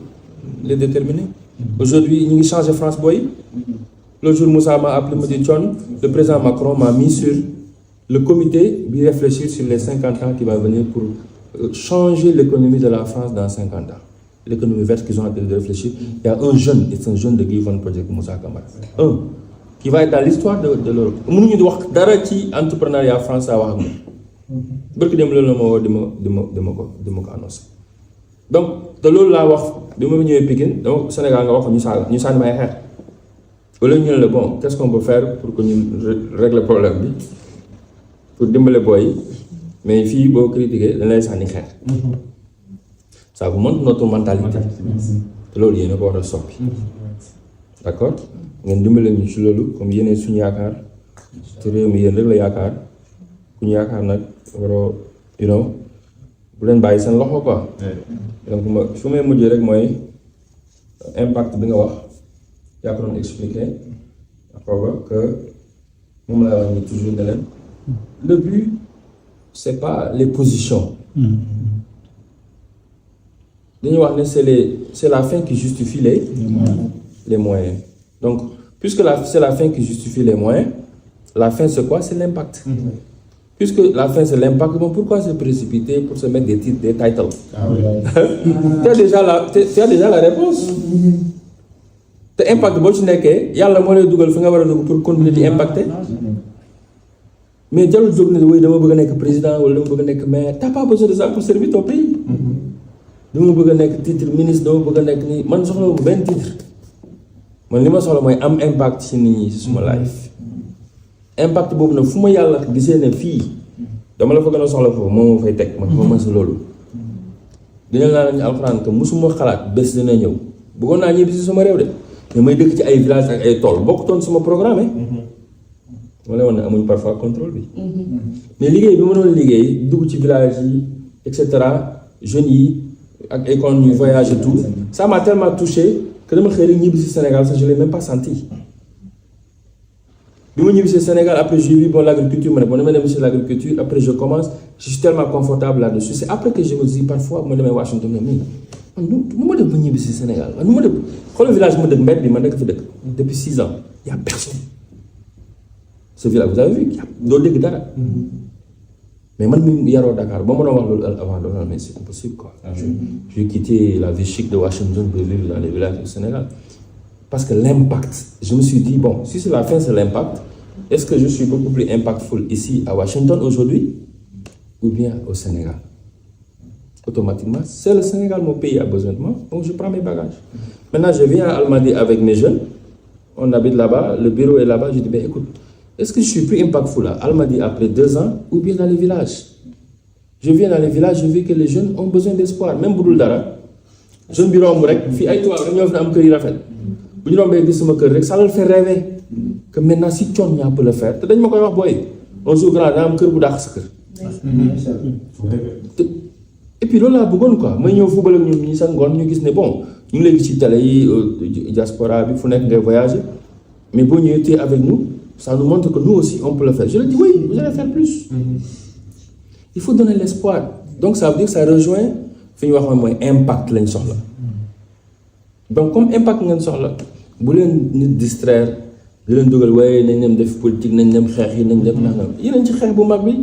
les déterminer aujourd'hui ñu ngi changer France booy l'autre jour Moussa m'a appelé me dit Thione le président Macron m'a mis sur le comité bi réfléchir sur les 50 ans qui va venir pour changer l'économie de la France dans 50 ans l'économie verte qu'ils ont en train de réfléchir il y a un jeune et c'est un jeune de Given Project Moussa Camara qui va être dans l'histoire de l'Europe mënuñu di wax dara ci entrepreneuriat français wax ak moom bërki dem loolu la ma woo di ma ko annoncé donc te loolu laa wax bi ma ñëwee Pikine dama Sénégal nga wax ñu sànni may xeex wala ñu ne la bon qu'est-ce qu'on peut faire pour que ñu régler problème bi pour dimbale booy mais fii boo critiquer dañ lay sànni xeex ça vous montre notre mentalité te loolu yéen a ko war a soppi d'accord ngeen dimbale ñu ci loolu comme yéen suñu yaakaar te réew mi yéen rek la yaakaar ku ñu yaakaar nag waroo bu leen bàyyi seen loxo quoi donc su may mujjee rek mooy impact bi nga wax yaa ko doon expliquer après que moom laa wax ni toujours ne leen le but c'est pas les positions dañuy wax ne c'est la fin qui justifie les moyens donc puisque c'est la fin qui justifie les moyens la fin c'est quoi? C'est l'impact. Puisque la fin c'est l'impact, bon, pourquoi se précipiter pour se mettre des titres, des titles? Tu as déjà la réponse. te impact boo ci nekkee yàlla moo lay dugal fi nga war a dugg pour continuer di impacter mais jarul jóg ne oui dama bëgg a nekk président wala dama bëgg a nekk maire t'as pas besoin de ça pour servir ton pays. dama bëgg a nekk titre ministre dama bëgg a nekk nii man soxla wu benn titre man li ma soxla mooy am impact ci nit ñi ci suma life impact boobu nag fu ma yàlla gisee ne fii dama la fa gën a soxla foofu moom moo fay teg man ma mën si loolu dina laa nañu alxuraan que musuma xalaat bés dina ñëw bëggoon naa ñibbi si sama réew de mais may dëkk ci ay village ak ay tool bokkutoon sama programme ma lay wax ne amuñ parfois contrôle bi mais liggéey bi ma doon liggéey dugg ci village yi et cetera jeunes yi ak école ñu voyage et tout ça m'a tellement touché que dama xëy rek ñibbi si Sénégal ça je l'ai même pas senti bi ma ñibbi si Sénégal après j'ai vu bon l'agriculture ma ne bon damay dem si l'agriculture après je commence je suis tellement confortable là-dessus c'est après que je me dis parfois ma demee Washington ne mais man nu ma def ba ñibbi si Sénégal man nu ma def xoolal village ma dëkk mbedd bi ma nekk fi dëkk depuis 6 ans y a personne ce village vous avez vu doo dégg dara mais man mi yaroo Dakar ba ma doon wax loolu avant doon mais c'est impossible quoi j'ai quitté la vie chic de Washington pour vivre dans les villages du Sénégal parce que l'impact je me suis dit bon si c'est la fin c'est l'impact est-ce que je suis beaucoup plus impactful ici à Washington aujourd'hui ou bien au Sénégal automatiquement c'est le Sénégal mon pays a besoin de moi donc je prends mes bagages maintenant je viens à Almadies avec mes jeunes on habite là-bas le bureau est là-bas je dis ben écoute est-ce que je suis plus impactful à Almadies après 2 ans ou bien dans les villages je viens dans les villages je vois que les jeunes ont besoin d'espoir même bu dul dara jeune bi romb rek fii ay tubaab rek ñoo fi am kër yi rafet bu ñu rombee gis sama kër rek ça leur fait rêver que maintenant si coon ñaa peut le faire te dañ ma koy wax booy un jour grand daa am kër bu dàq sa kër et puis loolu laa bëggoon quoi may ñëw football ak ñoom ñi sax ngoon ñu gis ne bon ñu ngi lay gis ci télé yi diaspora bi fu nekk ngay voyager mais boo ñëwee téye avec nous ça nous montre que nous aussi on peut le faire je leur dis oui vous allez faire plus il faut donner l'espoir donc ça veut dire que ça rejoint fi ñu wax mooy impact lañ soxla donc comme impact ngeen soxla bu leen nit distraire di leen dugal waaye nañ dem def politique nañ dem xeex yi nañ def nangam yeneen ci xeex bu mag bi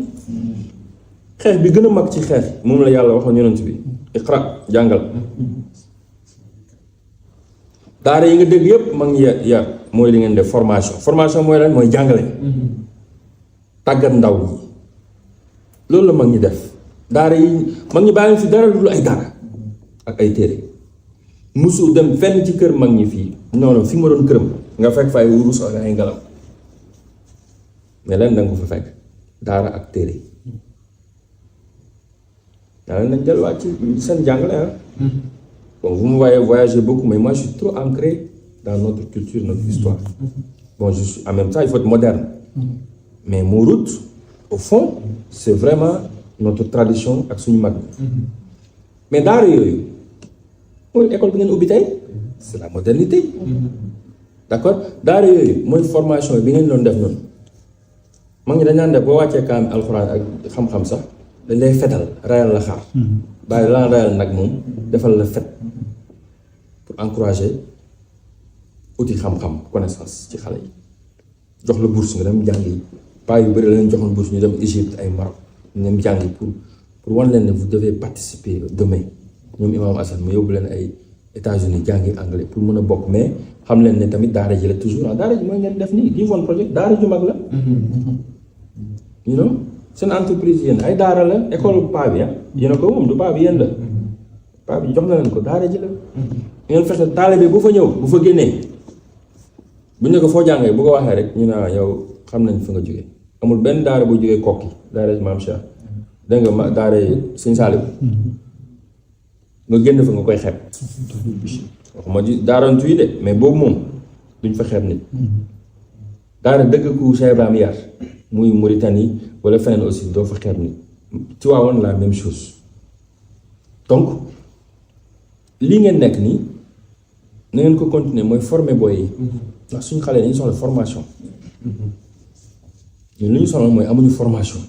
xeex bi gën a mag ci xeex moom la yàlla waxoon yonent bi iqra jàngal daara yi nga dégg yépp mag ñi yar mooy li ngeen def formation mooy lan mooy jàngale tàggat ndaw ñi loolu la mag ñi def daara yi mag ñi bàyyi fi dara lu ay daara ak ay téere musu dem fenn ci kër mag ñi fii non fi ma doon këram nga fekk fay wurus ak ay ngalam mais leen danga ko fa fekk daara ak téere daal nañ delluwaat ci seen jàngale bon vous me voyez voyager beaucoup mais moi je suis trop ancré dans notre culture notre histoire bon je suis en même temps il faut être moderne mais Mouride au fond c'est vraiment notre tradition ak suñu mag mais daara yooyu mooy école bi ngeen ubbi tey c'est la modernité d'accord daara yooyu mooy formation bi ngeen doon def noonu mag ñi dañ naan def boo wàccee kaam alxuraan ak xam-xam sax dañ lay fetal rayal la xar bàyyi la rayal nag moom defal la fet pour encourager uti xam-xam connaissance ci xale yi jox la bourse nga dem jàngi pas yu bëri la leen joxoon bourse ñu dem Égypte ay Maroc ñu dem jàngi pour wan leen ne vous devez participer demain ñoom Imam Assane mu yóbbu leen ay États-Unis jàngi anglais pour mën a bokk mais xam leen ne tamit daara ji la toujours daara ji mooy ngeen def nii Givon Project daara ju mag la you know seen entreprise yéen ay daara la école paa bi yéen a ko moom du paa bi yéen la paa bi jox na leen ko daara ji la ngeen fexe taalibe bu fa ñëw bu fa génnee bu ñu ne ko foo jàngee bu ko waxee rek ñu ne yow xam nañ fa nga jógee amul benn daara bu jógee kokki daara maam Cheikh dégg nga daara Sëñ Saliou nga génn fa nga koy xeeb waxuma ji daarantu yi de mais boobu moom duñ fa xeeb nit daara dëgg ku Cheikh Ibrahima yar muy Mauritanie wala feneen aussi doo fa xeeb nit ci waawoon la même chose donc lii ngeen nekk nii na ngeen ko continuer mooy former booy yi ndax suñu xale dañu soxla formation ñun li ñu soxla mooy amuñu formation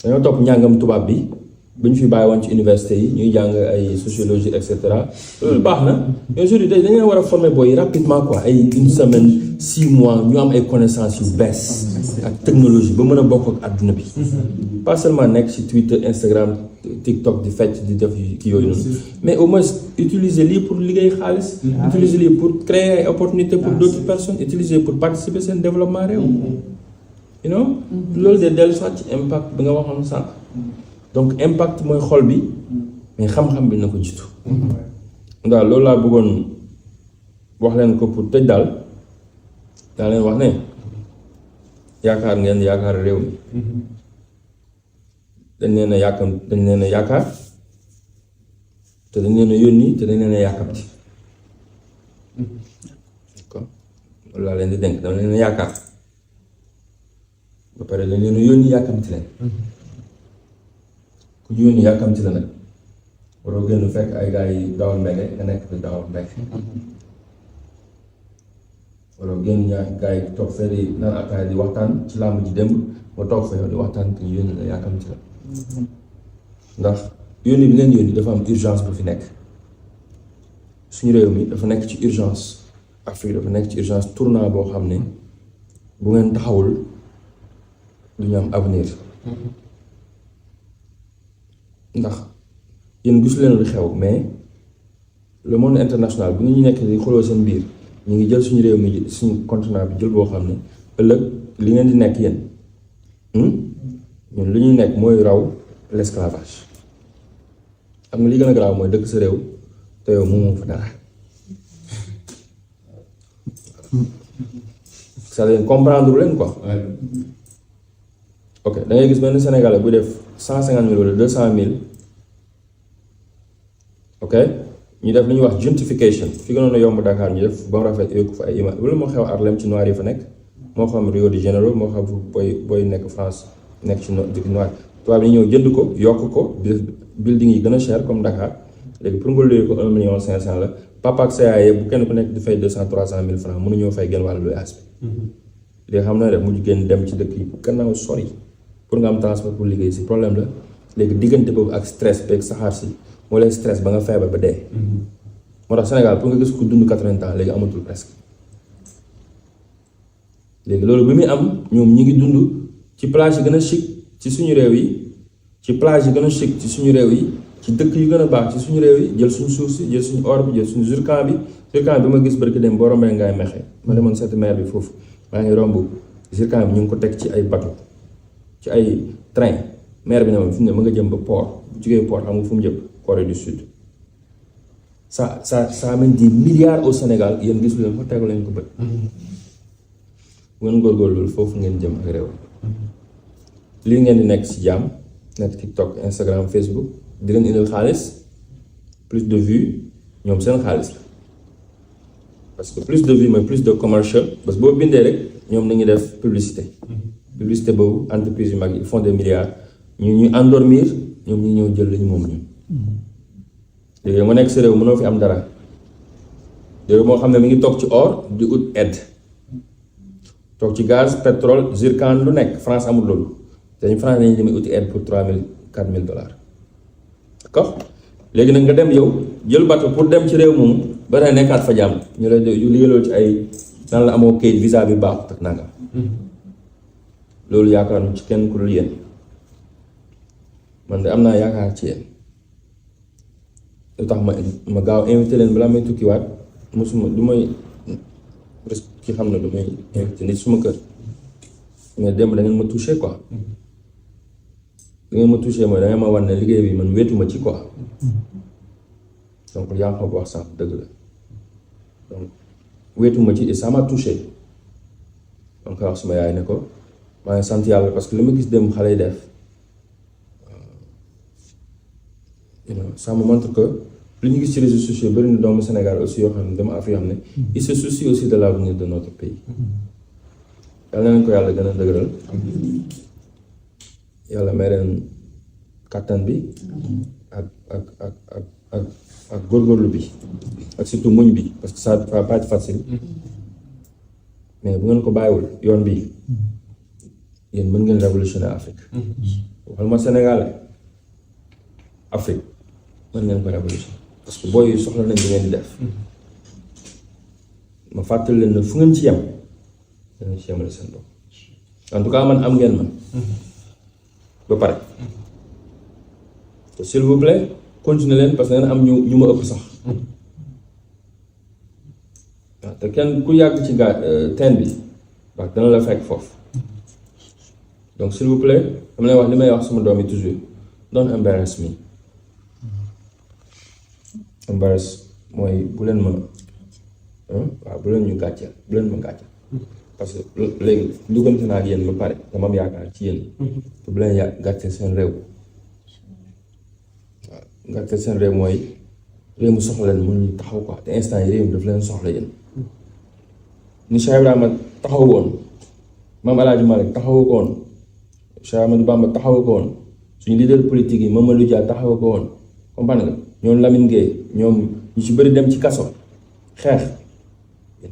dañoo topp njàngam tubaab bi bu ñu fi bàyyi woon ci université yi ñuy jàng ay sociologie et cetera loolu baax na mais aujourd'hui dañu war a former booy yi rapidement quoi ay une semaine 6 mois ñu am ay connaissances yu bees ak technologie ba mën a bokk ak àdduna bi pas seulement nekk ci Twitter Instagram TikTok di fecc di def ki yooyu noonu mais au moins utiliser lii pour liggéey xaalis utiliser lii pour créer ay opportunités pour d'autres personnes utiliser pour participer seen développement réew you know loolu de dellu soit ci impact bi nga waxoon sànq donc impact mooy xol bi mais xam-xam bi na ko jiitu daal loolu laa bëggoon wax leen ko pour tëj daal daa leen wax ne yaakaar ngeen yaakaar réew mi dañ leen a yaakaar te dañ leen a yónni te dañ leen a yàkkamti loolu laa leen di dénk dama leen yaakaar ba pare dañ leen yónni yàkkamti leen ku ñu yónni yàkkamti la nag waroo génn fekk ay gars yi dawal mbege nga nekk fi dawal mbege waroo génn ñaa gars yi toog fee di naan ataaya di waxtaan ci làmb ji démb nga toog fa yow di waxtaan te ñu yónni la yàkkamti la ndax yónni bi leen yónni dafa am urgence bu fi nekk suñu réew mi dafa nekk ci urgence Afrique dafa nekk ci urgence tournant boo xam ne bu ngeen taxawul du ñu am avenir ndax yéen gisu leen lu xew mais le monde international bu ñu nekk di xuloo seen biir ñu ngi jël suñu réew mi suñu continent bi jël boo xam ne ëllëg li ngeen di nekk yéen ñun li ñuy nekk mooy raw l'esclavage am nga li gën a garaaw mooy dëkk sa réew te yow moomoo fa dara c'est-à-dire comprendre leen quoi. ok da ngay gis benn Sénégalais bu def 150 000 wala 200 000 ok ñu def li ñuy wax gentrification fi gënoon a yomb Dakar ñu def ba mu rafet yokku fa ay image wala moo xew Harlem ci noir yi fa nekk moo xam Rio de Janeiro moo xam booy nekk France nekk ci noir tubaab yi ñëw jënd ko yokk ko building yi gën a cher comme Dakar léegi pour nga louer ko 1 million 500 la papa ak sa yaay bu kenn ku nekk di fay 200 300 000 francs mënuñoo fay genn wàllu luyaas bi léegi xam na rek mujj génn dem ci dëkk yi gannaaw sori pour nga am transport pour liggéey si problème la léegi diggante boobu ak stress beeg saxaar si moo lay stress ba nga feebar ba dee moo tax Sénégal pour nga gis ku dund 80 ans léegi amatul presque léegi loolu bi muy am ñoom ñi ngi dund ci plage yi gën a chic ci suñu réew yi ci plage yi gën a chic ci suñu réew yi ci dëkk yu gën a baax ci suñu réew yi jël suñu suuf si jël suñu or bi jël suñu zircon bi bi ma gis barki dem boo rombee ngaay mexe ma demoon seeti maire bi foofu maa ngi romb zircon bi ñu ngi ko teg ci ay bateau ci ay train maire bi ne ma fi mu ne ma nga jëm ba port bu jógee port xam nga fu mu jëm Corée du Sud ça amène des milliards au Sénégal yéen gis leen fa tegu leen ko bët bu ngeen góorgóorlu foofu ngeen jëm ak réew lii ngeen di nekk ci jàmm nekk TikTok Instagram Facebook di leen indil xaalis plus de vues ñoom seen xaalis la parce que plus de vues mooy plus de commercial parce que boo bindee rek ñoom nañu def publicité boobu entreprise yu mag yi font des milliards ñu endormir ñoom ñu ñëw jël lañu moom ñun léegi nga nekk sa réew mënoo fi am dara réew moo xam ne mi ngi toog ci or di ut aide toog ci gaz pétrole zircon lu nekk France amul loolu te ñu France dañuy demee uti aide pour 3 000 4 000 dollars d'accord léegi nag nga dem yow jël bateau pour dem ci réew moomu ba tey nekkaat fa jàmm ñu lay liggéeyloo ci ay nan la amoo kayit visa bi baaxut ak nangam loolu yaakaar ci kenn ku dul yéen man de am naa yaakaar ci yéen lu tax ma gaaw invité leen balaa may tukkiwaat mosuma du may presque ki xam ne du may invité nit suma kër mais démb da ngeen ma touché quoi da ngeen ma touché mooy da ngeen ma wan ne liggéey bi man wéetuma ci quoi donc yaa ngi ko wax sànq dëgg la donc wéetuma ci et ça m'a touché donc wax suma yaay ne ko maa ngi sant yàlla parce que li ma gis dem xale yi def ça me montre que li ñu gis ci réseaux sociaux bëri na doomu Sénégal aussi yoo xam ne dama Afrique yoo xam ne il se soucie aussi de l'avenir de notre pays yàlla na leen ko yàlla gën a dëgëral yàlla may leen kàttan bi ak góorgóorlu bi ak surtout muñ bi parce que ça va pas être facile mais bu ngeen ko bàyyiwul yoon bi yéen mën ngeen révolutionner Afrique waxal ma Sénégal Afrique mën ngeen ko révolutionner parce que booy soxla nañ li ngeen di def ma fàttali leen ne fu ngeen ci yem dangeen ci yemale seen bopp en tout cas man am ngeen man ba pare te s'il vous plaît continuer leen parce que ngeen am ñu ma ëpp sax waaw te kenn ku yàgg ci teen bi wax dana la fekk foofu donc s'il vous plaît dama lay wax li may wax sama doom yi toujours don't embarrass me embarrass mooy bu leen ma waaw bu leen ñu gàcceel bu leen ma gàcceel parce que léegi duggante naa ak yéen ba pare dama am yaakaar ci yéen te bu leen gàcceel seen réew waaw gàcceel seen réew mooy réew mu soxla leen mënuñu taxaw quoi te instant yi réew mi daf leen soxla yéen ni Cheikh Ibrahima taxaw woon Maam El Hadj Malick taxawu ko woon Cheikh Ahmadou Bamba taxawu ko woon suñu leader politique yi Mamadou Dia taxawu ko woon comprendre nga ñoom Lamine Gueye ñoom ñu ci bëri dem ci kaso xeex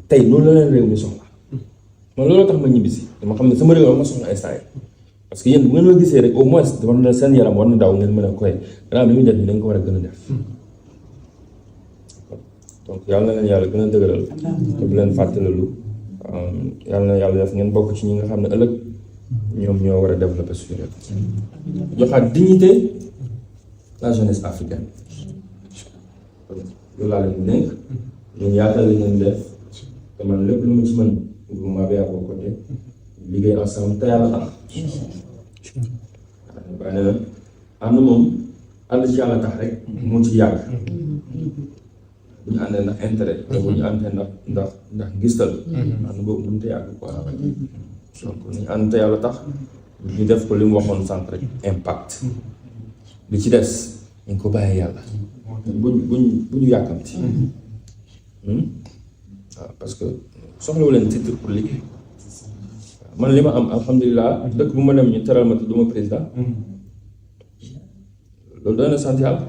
tey noonu la leen réew mi soxla man loolu tax ma ñibbisi dama xam ne sama réew ma soxla instant yi parce que yéen bu ngeen ma gisee rek au moins war na seen yaram war na daw ngeen mën a koy gannaaw li muy def ni da nga ko war a gën a def donc yàlla na leen yàlla gën a dëgëral te bu leen fàttalalu yàlla na yàlla def ngeen bokk ci ñi nga xam ne ëllëg ñoom ñoo war a développer suñu réew joxaat dignité la jeunesse africaine loolu laa leen di dénk ñun yaatal li ngeen def te man lépp lu mu ci mën ma bee à vos côtés liggéey ensemble te yàlla tax waaye nee na ànd moom ànd ci yàlla tax rek moo ci yàgg bu ñu àndee ndax intérêt wala bu ñu àndee ndax gistal ànd boobu mënut a yàgg quoi donc ñu ànd te yàlla tax ñu def ko li mu waxoon sànq rek impact li ci des ñu ko bàyyee yàlla bu ñu yàkkamti waaw parce que soxlawu leen titre pour liggéey man li ma am alhamdulilah dëkk bu ma dem ñu teral ma te du ma président loolu doy na sant yàlla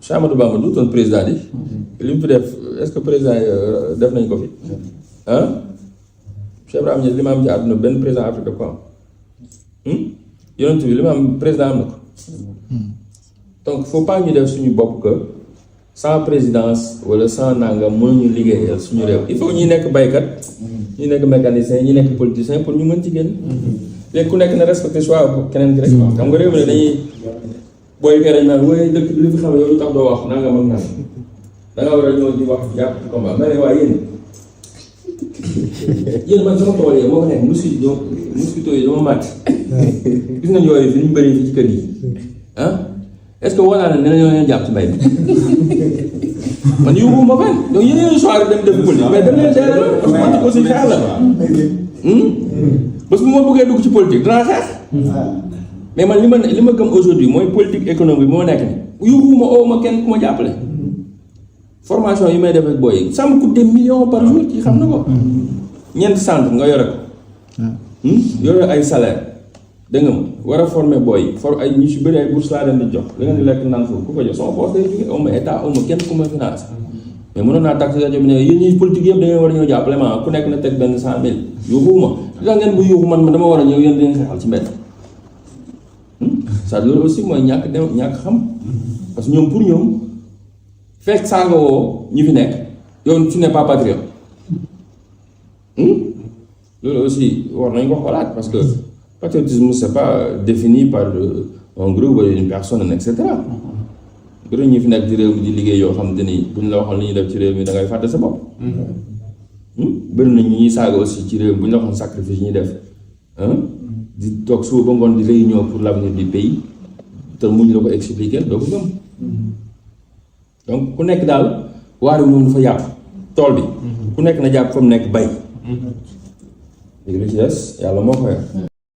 Cheikh Ahmadou Bamba du toon président di li mu fi def est-ce que président def nañ ko fi ah Cheikh Ibrahima Niass li ma am ci àdduna benn président Afrique daf ko am yonent bi li ma am président am na ko donc faut pas ñu def suñu bopp que sans présidence wala sans nangam mënuñu liggéeyal suñu réew il faut ñuy nekk baykat ñi nekk mécanicien ñi nekk politicien pour ñu mën ci génn léegi ku nekk na respecté choix keneen ki rek xam nga réew mi ne dañuy booy kere naan waaye dëkk bi li fi xam yow lu tax doo wax nangam ak nangam da nga war a ñëw di wax jàpp ci combat ma ne waaye yéen man sama tool yi moo ko nekk mosquito yi dama màcc gis nga yooyu fi ñu bëri fi ci kër yi ah est-ce que woo naa ne nee nañoo jàpp ci mbay mi man yóbbu ma fenn donc yéen choix dem def politique mais dem leen teel a parce que politique aussi xeex la parce que bu ma bëggee dugg ci politique danaa xeex mais man li ma gëm aujourd'hui mooy politique économique moo nekk ni yóbbu ma oo ma kenn ku ma jàppale formation yi may def ak booy yi ça me coûte des millions par jour ci xam na ko ñeenti centre nga yore ko yore ay salaire dégg nga ma war a former booy yi ay ñu si bëri ay bourse laa leen di jox li nga di lekk naan foofu ku ko jox sama poche day jóge aw ma état aw ma kenn ku ma finance mais mënoon naa tax rajo bi ne yéen ñi politique yëpp da ngeen war a ñëw jàppale ma ku nekk na teg benn 100 000 yuuxuwuma li tax ngeen bu yuuxu man dama war a ñëw yéen di ngeen xeexal ci mbedd ça loolu aussi mooy ñàkk xam parce que ñoom pour ñoom fekk saaga woo ñu fi nekk yow tu n'es pas patriote loolu aussi war nañ ko xoolaat parce que patriotisme c'est pas défini par un groupe wala une personne et cetera gërëm ñi fi nekk ci réew mi di liggéey yoo xam te ni buñ la waxoon li ñuy def ci réew mi da ngay fàtte sa bopp bëri na ñu ñuy saaga aussi ci réew mi bu ñu la waxoon sacrifice ñuy def di toog suba ba ngoon di réunion pour l'avenir du pays te muñ la ko expliquer doo ko gëm donc ku nekk daal waar bi moom dafa yàpp tool bi ku nekk na jàpp fa mu nekk bay léegi li ci des yàlla moo ko yor